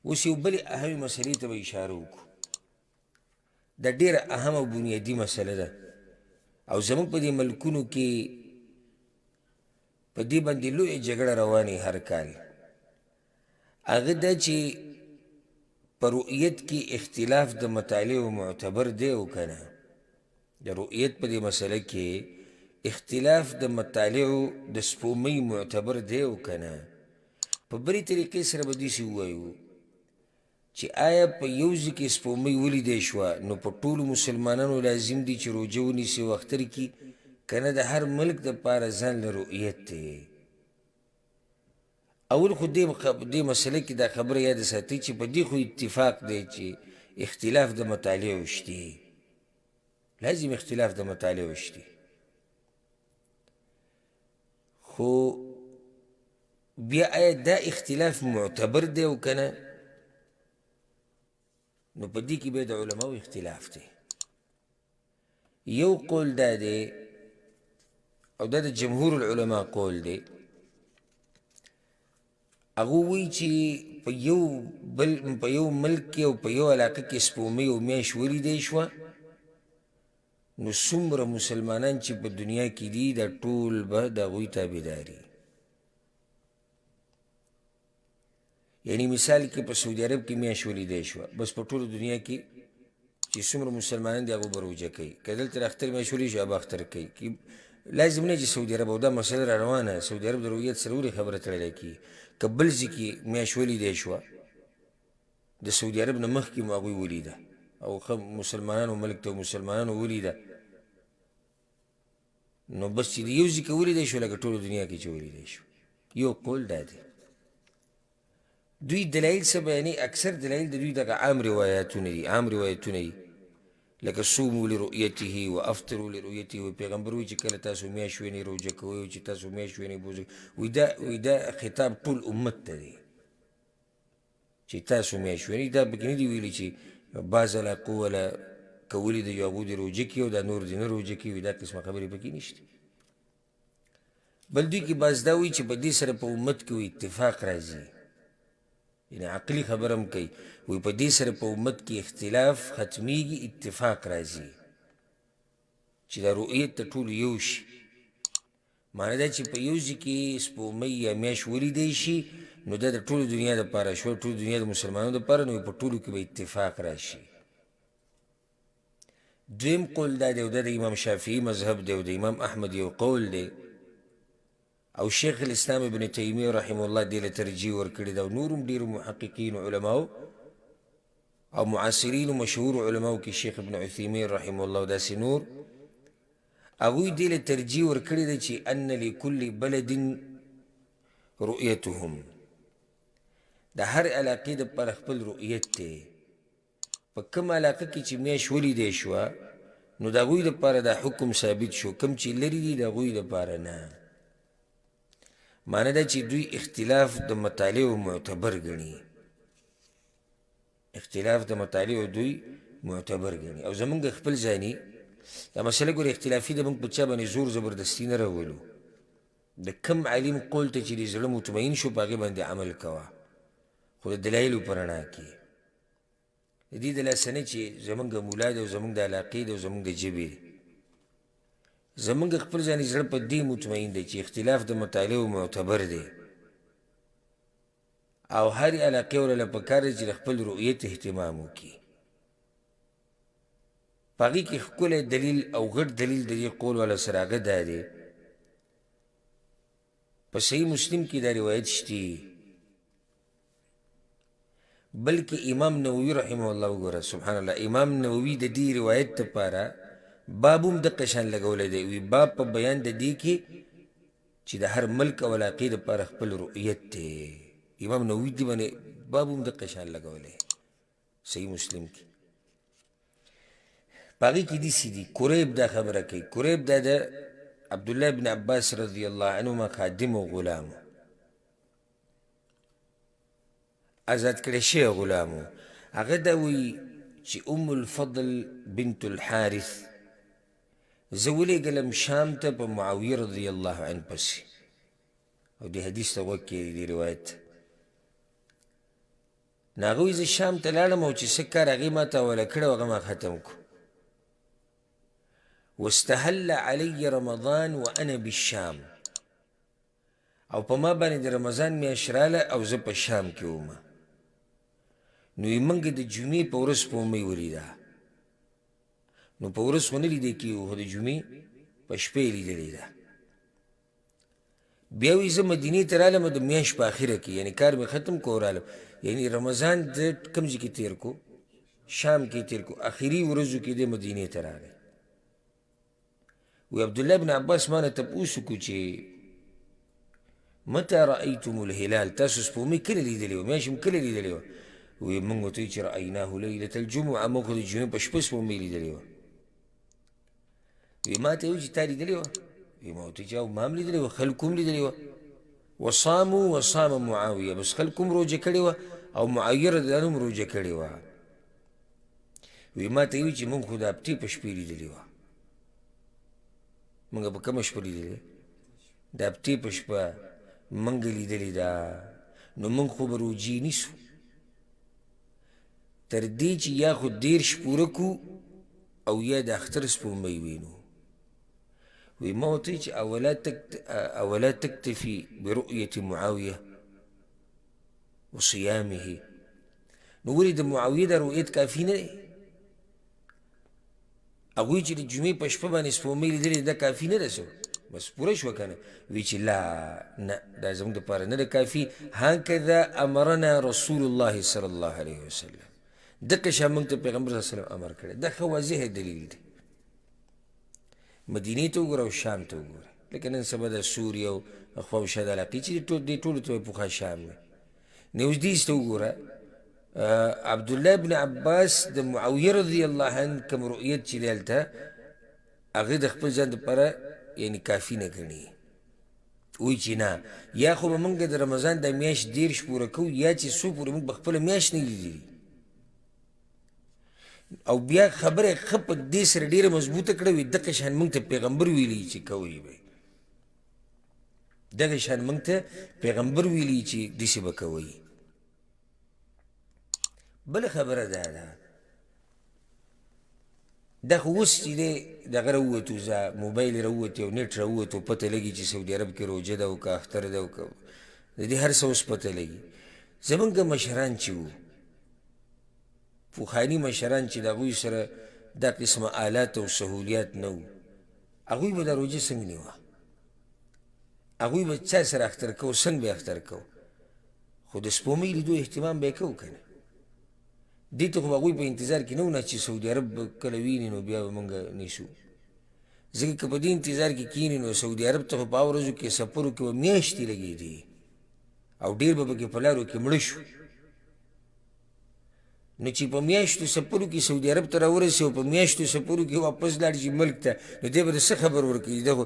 اوس یو بلې اهمې مسلې ته به اشاره وکړو. دا ډېره اهم او بنیادي مسله ده او زموږ په دې ملکونو کې په دې باندې لویه جګړه روانې هر کال. هغه دا چې په رؤیت کې اختلاف د مطالعو معتبر دی او که نه. د رؤیت په دې مسله کې اختلاف د مطالعو د سپومۍ معتبر دی او که نه. په بلې طریقې سره به داسې ووایو چې آیا په یو ځای کې سپومۍ ولیدی شوه نو په ټولو مسلمانانو لازم دي چې روژه ونیسي او اختر کړي، که نه د هر ملک دپاره ځان له رؤیت دی. اول خو دې مسله کې دا خبره یاد ساتئ چې په دې خو اتفاق دی چې اختلاف د مطالعو شتي، لازم اختلاف د مطالعو شتي. خو بیا آیا دا اختلاف معتبر دی او که نه؟ نو په دې کې بیا د علماو اختلاف دی. یو قول دا دی او دا د جمهور العلماء قول دی، هغه وایي چې په یو ملک کې او په یو علاقه کې سپومۍ او میاشت ولیدی شوه نو څومره مسلمانان چې په دنیا کې دي دا ټول به د هغوی تابعداري. یعنی مثال کې په سعودي عرب کې میاشت ولیدی شوه، بس په ټوله دنیا کې چې څومره مسلمانان دي هغو به روژه کوي. که دلته د اختر میاشت ولیدي شوه هغه به اختر کوي. لازم نه چې سعودي عرب او دا مسله را روانه سعودي عرب د رؤیت سره ولې خبره تړلی کي. که بل ځای کې میاشت ولیدی شوه د سعودي عرب نه مخکې مو هغوی ولیده او ښه مسلمانانو ملک ته مسلمانانو ولیده نو بس چې د یو ځای کې ولیدی شو لکه ټولو دنیا کې چې ولیدی شو. یو قول دا دی. دوی دلایل څه بیانوي؟ اکثر دلایل د دوی دغه عام روایتونه دي لکه صوموا لرؤیته و افطروا لرؤیته. پیغمبر وایي چې کله تاسو میاشت وینئ روژه کوئ، او چې تاسو میاشت وینئ بوزه. وایي دا خطاب ټول امت ته دی چې تاسو میاشت وینئ. دا پکې نه دي ویلي چې بعض علاقو والا که ولیده یو هغوی دې روژه کوي او دا نور دې نه روژه کوي. دا قسمه خبرې پکې نشته. بل دوی کې بعض دا وایي چې په دې سره په امت کې اتفاق راځي، یعنی عقلی خبرم کوي. وی په دې سره په امت کې اختلاف ختمیږي، اتفاق راځي چې دا رؤیت ته ټولو یو شي. معنی دا چې په یو ځای کې سپومۍ یا میاشت ولیدی شي نو دا د ټولو دنیا دپاره شوه، ټولو دنیا د مسلمانانو دپاره، نو په ټولو کې به اتفاق راشي. دویم قول دا دی او دا د امام شافعي مذهب دی او د امام احمد یو قول دی او شیخ الاسلام ابن تیمیه رحمه الله دې له ترجیح ورکړې ده او نورم ډېرو محققینو علماو او معاصرینو مشهورو علماو کې شیخ ابن عثیمین رحمه الله او داسې نور، هغوی دې له ترجیح ورکړې ده چې ان لکل بلد رؤیتهم، د هر علاقې دپاره خپل رؤیت دی. په کوم علاقه کې چې میاشت ولیدی شوه نو د هغوی دپاره دا حکم ثابت شو، کوم چې لرې دي د هغوی دپاره نه. معنی دا چې دوی اختلاف د مطالعو معتبر ګڼي، اختلاف د مطالعو دوی معتبر ګڼي. او زمونږ خپل ځاني دا مسله ګورې اختلافي ده، موږ په چا باندې زور زبردستي نه راولو. د کم عالم قول ته چې د زړه مطمئن شو په هغې باندې عمل کوه، خو د دلایلو په رڼا کې. د دې د لاسه نه چې زمونږ مولا دی او زمونږ د علاقې دی او زمونږ د ژبې دی. زمونږ خپل ځاني زړه په دې مطمئن دی چې اختلاف د مطالعو معتبر دی او هر علاقې ورله پکار دی چې د خپل رؤیت اهتمام وکړي. په هغې کې ښکلی دلیل او غټ دلیل د دې قول والا سره هغه دا دی، په صحیح مسلم کې دا روایت شتي، بلکې امام نووي رحمه الله وګوره سبحان الله، امام نووي د دې روایت دپاره باب هم دقه شان لګولی دی. وی باب په بیان د دې کې چې د هر ملک او علاقې دپاره خپل رؤیت دی. امام نووي دې باندې باب هم دقه شان لګولی صحیح مسلم کې. په هغې کې داسې دي، قریب دا خبره کوي، قریب دا د عبدالله بن عباس رضی الله عنهما خادم و غلام، آزاد کړی شوی غلام و. هغه دا وایي چې ام الفضل بنت الحارث زه ولېږلم شام ته په معاویه رضی الله عنه پسې، او دې حدیث ته غوږ کښېږدي دې روایت. نو هغه وایي زه شام ته لاړم او چې څه کار هغې ما ته حواله کړی او هغه ما ختم کړو. واستهل علی رمضان وانا بالشام، او په ما باندې د رمضان میاشت راله او زه په شام کې وم. نو یې موږ د جمعې په ورځ سپومۍ ولیده. نو په ورځ خو نه لیدی کېږي خو د جمعې په شپه یې لیدلې ده. بیا وایي زه مدینې ته رالم د میاشت په اخره کې، یعنې کار مې ختم کو رالم، یعنې رمضان د کوم ځای کې تېر کو؟ شام کې تېر کو. اخري ورځو کې د مدینې ته راغی. وی عبدالله بن عباس ما نه تپوس وکړو چې متى رأیتم الهلال، تاسو سپومۍ کله لیدلې وه؟ میاشت هم کله لیدلې وه؟ وی موږ ورته وایي چې رأیناه لیلة الجمعه، موږ خو د جمعې په شپه سپومۍ لیدلې وه. وی ما ته وایي چې تا لیدلې وه؟ وی ما ورته وایي چې ما هم لیدلې وه، خلکو هم لیدلې وه. وصاموا وصام معاویه، بس خلکو هم روژه کړې وه او معاویه رضی الله عنه هم روژه کړې وه. وی ما ته وایي چې موږ خو د هفتې په شپې لیدلې وه. موږ په کومه شپه لیدلې؟ د هفتې په شپه موږ لیدلې ده. نو موږ خو به روجې نیسو تر دې چې یا خو 10 پوره کړو او یا د اختر سپومۍ وینو. وی ما ورته وایي چې اولا تکتفي برؤیة معاویه وصیامه، نو ولې د معاویه دا رؤیت کافي نه دی؟ هغوی چې د جمعې په شپه باندې سپومۍ لیدلې دا کافي نه ده؟ بس پوره شوه که نه؟ وی چې لا نه، دا زموږ دپاره نه ده کافي. هکذا امرنا رسول الله صلی الله علیه وسلم، دقه شان موږ ته پیغمبر صلی الله علیه وسلم امر کړی. دا ښه واضح دلیل دی. مدینې ته وګوره او شام ته وګوره، لکه نن سبا د سوریه او خوا او شا د علاقې چې دې ټولو ته پخوا شام دی. نیوزدیز ته وګوره، عبدالله بن عباس د معاویه رضی الله عنه کوم رؤیت چې دی هلته هغه د خپل ځان دپاره یعنې کافي نه ګڼي. وایي چې نه، یا خو به موږ د رمضان د میاشت 10 پوره کوو، یا چې څو پورې موږ به خپله میاشت نه لیدلي. او بیا خبره ښه په دې سره ډېره مضبوطه کړه، وي دغه شان موږ ته پیغمبر ویلي چې کوئ به، دغه شان موږ ته پیغمبر ویلي چې داسې به کوئ. بله خبره دا ده، دا خو اوس چې دی دغه راووتو، موبایل یې راووتې او نېټ راووتو، پته لګي چې سعودي عرب کې روژه ده او که اختر ده او که د دې هر څه اوس پته لګي. زمونږ مشران چې وو، پوخاني مشران چې د هغوی سره دا قسمه آلات او سهولیات نه وو، هغوی به دا روژه څنګه نیوه؟ هغوی به چا سره اختر کو؟ څنګه به اختر کو؟ خو د سپومۍ لیدو اهتمام به یې کوو که نه؟ دې ته خو هغوی په انتظار کې نه وو نه چې سعودي عرب به کله ویني نو بیا به موږ نیسو. ځکه که په دې انتظار کې کښېني نو سعودي عرب ته خو په هغو ورځو کې سفرو کې به میاشتې لګېدې او ډېر به پکې په لارو کې مړه شو. نو چې په میاشتو سفرو کې سعودي عرب ته راورسي او په میاشتو سفرو کې واپس لاړ شي ملک ته، نو دی به د څه خبر ورکوي؟ دا خو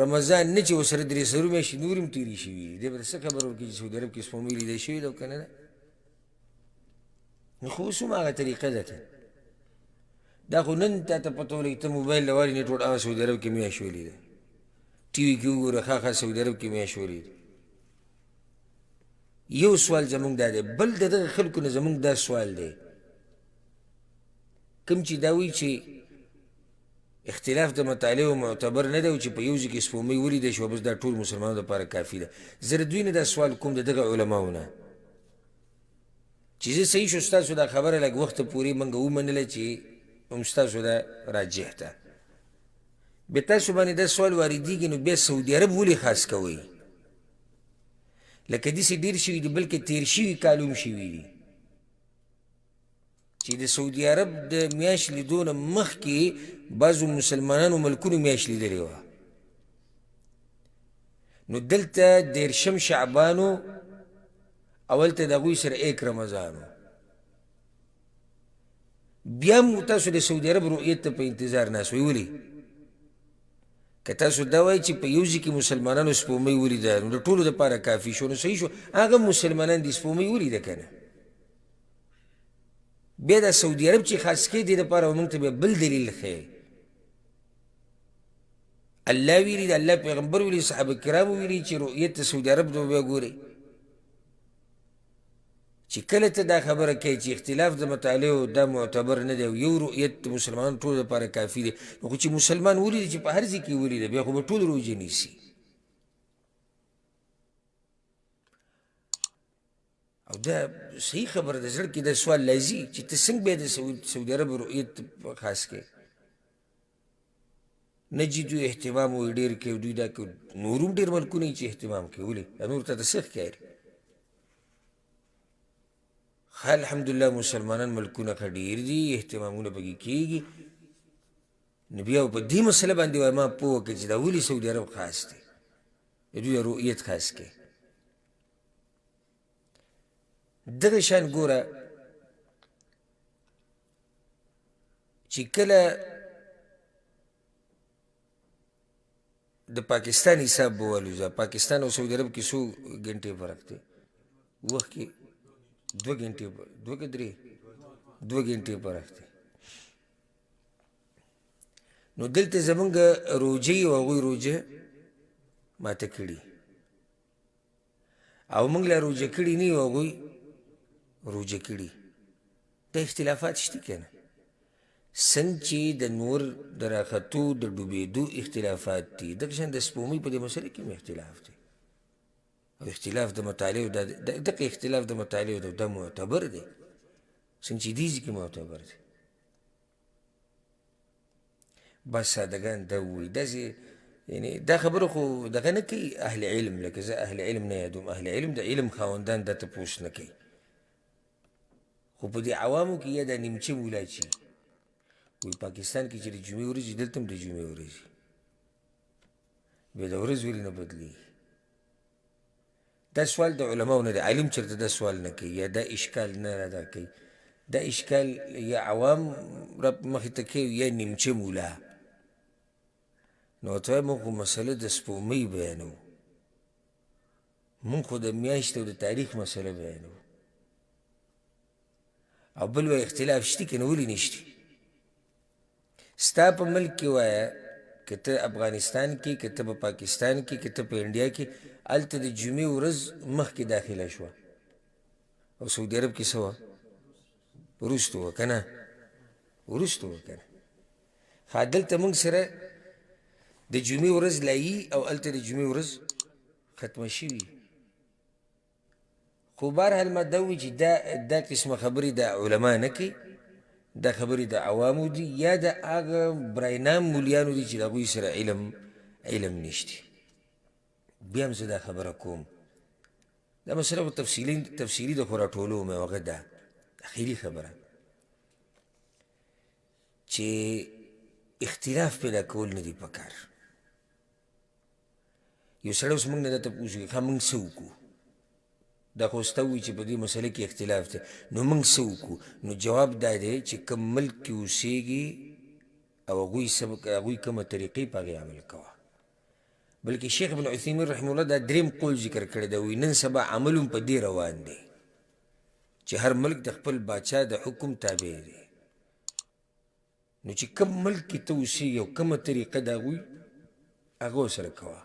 رمضان نه چې ورسره 300 میاشتې نور هم تېرې شوي، دی به د څه خبر ورکوي چې سعودي عرب کې سپومۍ لیدل شوې ده او که نه ده؟ نو خو اوس هم هغه طریقه ده که دا خو نن تا ته پته ولګي، ته موبایل راوالې نیټ وړ سعودي عرب کې میاشت ولیده، ټي وي کې وګوره ښه سعودي عرب کې میاشت ولیده. یو سوال زمونږ دا دی. بل د دغه خلکو نه زمونږ دا سوال دی، کوم چې دا وایي چې اختلاف د مطالعو معتبر نه دی او چې په یو ځای کې سپومۍ ولیدی شوه بس دا ټول مسلمانانو دپاره کافي ده. زه د دوی نه دا سوال کوم د دغه علماو نه چې زه صحیح شو ستاسو دا خبره لږ وخته پورې موږ ومنله چې هم ستاسو دا راجح ده، بیا تاسو باندې دا سوال واردېږي نو بیا سعودي عرب ولې خاص کوئ؟ لکه داسې ډېر شوي دي بلکې تېر شوي کال هم شوي دي چې د سعودي عرب د میاشت لیدو نه مخکې بعضو مسلمانانو ملکونو میاشت لیدلې وه. نو دلته 10 شعبانو او هلته د هغوی سره 1 رمضانو، بیا هم تاسو د سعودي عرب رؤیت ته په انتظار ناست وئ. ولې؟ که تاسو دا وایئ چې په یو ځای کې مسلمانانو سپومۍ ولیده نو د ټولو دپاره کافي شو، نو صحیح شو، هغه مسلمانان دي سپومۍ ولیده که نه؟ بیا دا سعودي عرب چې خاص کړي دې دپاره موږ ته بیا بل دلیل ښیي. الله ویلي، د الله پیغمبر ویلي، صحابه کرامو ویلي چې رؤیت د سعودي عرب ته بیا ګورئ چې کله ته دا خبره کوي چې اختلاف د مطالعو دا معتبر نه دی او یو رؤیت د مسلمانانو ټولو لپاره کافي دی، نو خو چې مسلمان ولیدي چې په هر ځای کې ولیده بیا خو به ټول روژې نیسي. او دا صحیح خبره ده، زړه کې دا سوال لازي چې ته څنګه بیا د سعودي عرب رؤیت خاص کوې. نجدو اهتمام وی ډېر کوي، دوی دا کوي. نور هم ډېر ملکونه چې اهتمام کوي، ولې دا نور ته د څه ښکاري؟ الحمدلله مسلمانان ملکونه ښه ډېر دي، اهتمامونه پکې کېږي. نو بیا په دې مسله باندې وایي ما پوه وکړه چې دا ولې سعودي عرب خاص دی، د دوی رؤیت خاص کوي. دغه شان ګوره چې کله د پاکستان حساب به والوځه، پاکستان او سعودي عرب کې څو ګنټې فرق دی؟ وخت کې 2 ګنټې، 2 که 3، 2 ګنټې فرق دی. نو دلته زمونږ روجې او هغوی روجه ماته کړي، او موږ لا روجه کړي نه یو، هغوی روجه کړي. دا اختلافات شته که نه؟ څنګه چې د نور د راختو د ډوبېدو اختلافات دي، دغه شان د سپومۍ په دې مسله کې هم اختلاف دی. او اختلاف د مطالعو دغه اختلاف د مطالعو دا معتبر دی، څنګه چې دې ځای کې معتبر دی. بس سادهګان دا ووایي، داسې یعنې دا خبره خو دغه نه کوي اهل علم، لکه زه اهل علم نه یادوم. اهل علم د علم خاوندان دا تپوس نه کوي، خو په دې عوامو کې یا دا نیمچه مولا چې وایي پاکستان کې چې د جمعې ورځې دلته هم د جمعې ورځې، بیا د ورځ ولې نه بدلېږي؟ دا سوال د علماو نه دی، عالم چېرته دا سوال نه کوي یا دا اشکال نه رادا کوي. دا اشکال یا عوام را مخې ته کوي یا نیمچه مولا. نو ورته وایم موږ خو مسله د سپومۍ بیانوو، موږ خو د میاشتو د تاریخ مسله بیانوو. او بل وایي اختلاف شته که نه؟ ولې نشته؟ ستا په ملک کې وایه، که ته افغانستان کې، که ته په پاکستان کې، که ته په انډیا کې، هلته د جمعې ورځ مخکې داخله شوه، او سعودي عرب کې څه وه؟ وروسته وه که نه؟ وروسته وه که نه؟ ښه دلته موږ سره د جمعې ورځ لایي او هلته د جمعې ورځ ختمه شوي. خو بهرحال ما دا ووایي چې دا قسمه خبرې د علما نه کوي، دا خبرې د عوامو دي یا د هغه براینام مولیانو دي چې د هغوی سره علم نشته. بیا هم زه دا خبره کوم، دا مسله خو تفصیلي ده، خو راټولو مې هغه ده اخري خبره چې اختلاف پیدا کول نه دي پکار. یو سړی اوس موږ نه دا تپوس کوي ښه موږ څه وکړو؟ دا خو سته وایي چې په دې مسله کې اختلاف دی، نو موږ څه وکړو؟ نو جواب دا دی چې کوم ملک کې اوسېږي او هغوی کومه طریقې په هغې عمل کوه. بلکې شیخ ابن عثیمین رحمه الله دا دریم قول ذکر کړی دی، وایي نن سبا عمل هم په دې روان دی چې هر ملک د خپل باچا د حکم تابع دی. نو چې کوم ملک کې ته اوسېږي او کومه طریقه د هغوی هغه ورسره کوه،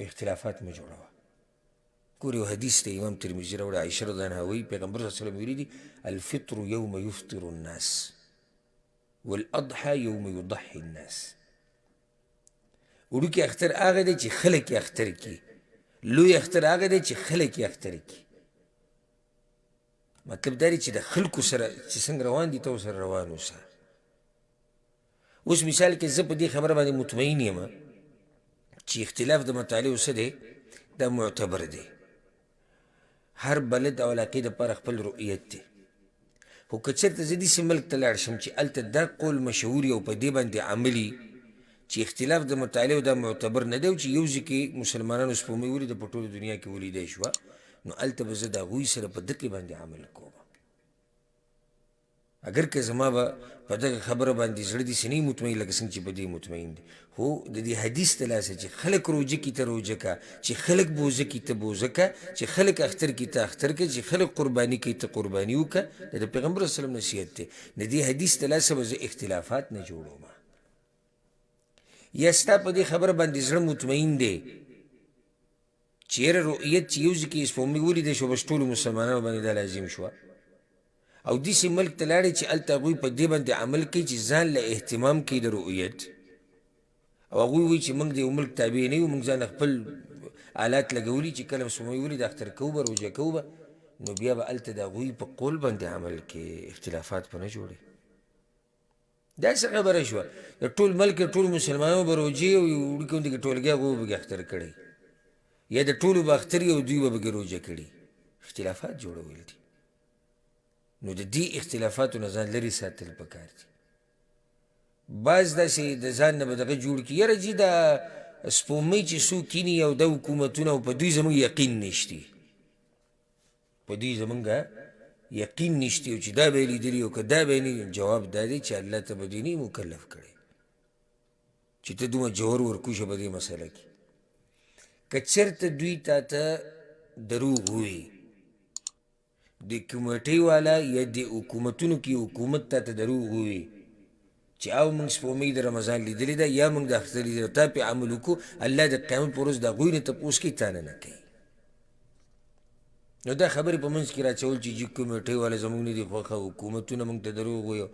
اختلافات مه جوړوه. ګور یو حدیث دی امام ترمذي راوړی، عایشه رضی الله عنها وایي پیغمبر صلی الله علیه وسلم ویلي دي الفطر یوم یفطر الناس والاضحى یوم یضحي الناس. وړوکی اختر هغه دی چې خلک یې اختر کړي، لوی اختر هغه دی چې خلک یې اختر کړي. مطلب دا دی چې د خلکو سره چې څنګه روان دي ته ورسره روان اوسه. اوس مثال کې زه په دې خبره باندې مطمئن یم چې اختلاف د مطالعو څه دی؟ دا معتبر دی. هر بلد او علاقې دپاره خپل رؤیت دی. خو که چېرته زه داسې ملک ته لاړ شم چې هلته دا قول مشهور وي او په دې باندې عملي چې اختلاف د مطالعو دا معتبر نه دی، او چې یو ځای کې مسلمانانو سپومۍ ولیده په ټوله دنیا کې ولیدی شوه، نو هلته به زه د هغوی سره په دقې باندې عمل کوم. اگر که زما به په دغه خبره باندې زړه داسې نه مطمئن لکه څنګه چې په دې مطمئن دی. خو د دې حدیث د لاسه چې خلک روژه کي ته روژه که، چې خلک بوزه کي ته بوزه که، چې خلک اختر کي ته اختر که، چې خلک قرباني کوي ته قرباني وکړه، دا د پیغمبر صلی الله علیه وسلم نصیحت دی. د دې حدیث د لاسه به زه اختلافات نه جوړوم. یا ستا په دې خبره باندې زړه مطمئن دی چې یاره رؤیت چې یو ځای کې سپوږمۍ ولیدی شوه بس ټولو مسلمانانو باندې دا لازم شوه او داسې ملک ته لاړې چې هلته هغوی په دې باندې عمل کوي چې ځان له اهتمام کوي د رؤیت او هغوی وایي چې موږ د یو ملک تابع نه یو موږ ځان خپل آلات لګولي چې کله سپوږمۍ ولید اختر کوو به روژه کوو به نو بیا به هلته د هغوی په قول باندې عمل کې اختلافات به نه جوړوي دا څه خبره شوه د ټول ملک ټول مسلمانانو به روژې او یو وړوکي غوندې کې ټولګي هغوی به پکې اختر کړی یا د ټولو به اختر وي او دوی به پکې روژه کړي اختلافات جوړول دي نو د دې اختلافاتو نه ځان لرې ساتل پکار دي بعض داسې د ځان نه به دغه جوړ کړي یاره جي دا سپوږمۍ چې څوک کیني او دا حکومتونه او په دوی زموږ یقین نشتی په دوی زموږ یقین نشتی او چې دا به یې لیدلي او که دا به یې نه جواب دا دی چې الله ته به دوی نه مکلف کړی چې ته دومره جوهر ورکوشه په دې مسله کې که چېرته دوی تا ته دروغ ووایي د کمیټۍ والا یا د حکومتونو کې حکومت تا ته دروغ ووایي چې او موږ سپوږمۍ د رمضان لیدلې ده یا موږ د اختر لیدلې ده تا پې عمل وکړو الله د قیامت په ورځ د هغوی نه تپوس کوي تا نه کوي نو دا خبرې په منځ کې راچول چې جي کمیټۍ والا زموږ نه دي خوښه حکومتونه موږ ته دروغ ووایي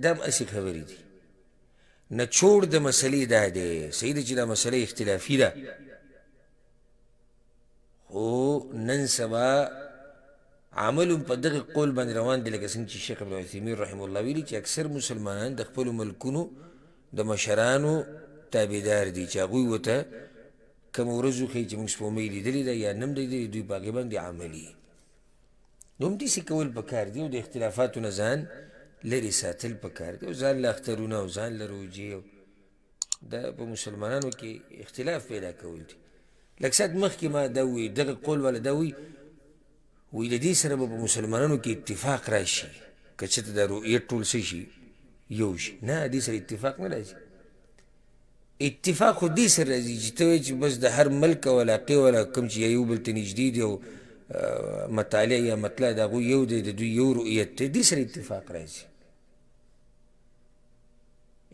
دا هم هسې خبرې دي نچوړ د مسلې دا دی صحیح ده چې دا مسله اختلافي ده خو نن سبا عمل په دغه قول باندې روان دي لکه څنګه چې شیخ ابن عثیمین رحمه الله ویلي چې اکثر مسلمانان د خپلو ملکونو د مشرانو تابعدار دي چې هغوی ورته کومه ورځ وښیي چې موږ سپوږمۍ لیدلې ده یا نه هم لیدلې دوی په هغې باندې عملي نو همداسې کول پکار دي او د اختلافاتو نه ځان لرې ساتل پکار دي او ځان له اخترونه او ځان له روژې دا په مسلمانانو کې اختلاف پیدا کول دي لږ ساعت مخکې ما دا ووایي دغه قول والا دا وایي وی د دې سره به په مسلمانانو کې اتفاق راشي که چېرته دا رؤیت ټول څه شي یو شي نه دې سره اتفاق نه راځي اتفاق خو دې سره راځي چې ته وایې چې بس د هر ملک او علاقې والا کوم چې یو بل ته نږدې دي او مطالعه یا مطلع د هغوی یو دی د دوی یو رؤیت دی دې سره اتفاق راځي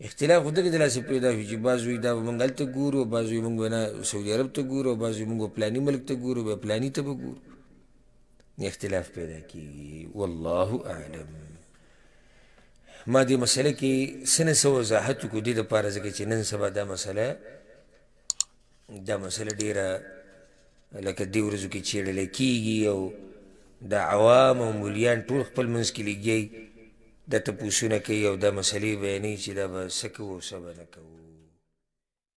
اختلاف خو دغې دلاسې پیدا شو چې بعض وایي دا به موږ هلته ګورو او بعض وایي موږ به نه سعودي عرب ته ګورو او بعض وایي موږ به پلاني ملک ته ګورو بیا پلاني ته به ګورو اختلاف پیدا کیږي والله اعلم ما دې مسله کې څه نه څه وضاحت وکړو دې دپاره ځکه چې نن سبا دا مسله ډېره لکه دې ورځو کې څېړله کېږي او د عوام او مولیان ټول خپل منځ کې لګیایي دا تپوسونه کوي او دا مسلې بیانوي چې دا به څه کوو او څه به نه کوو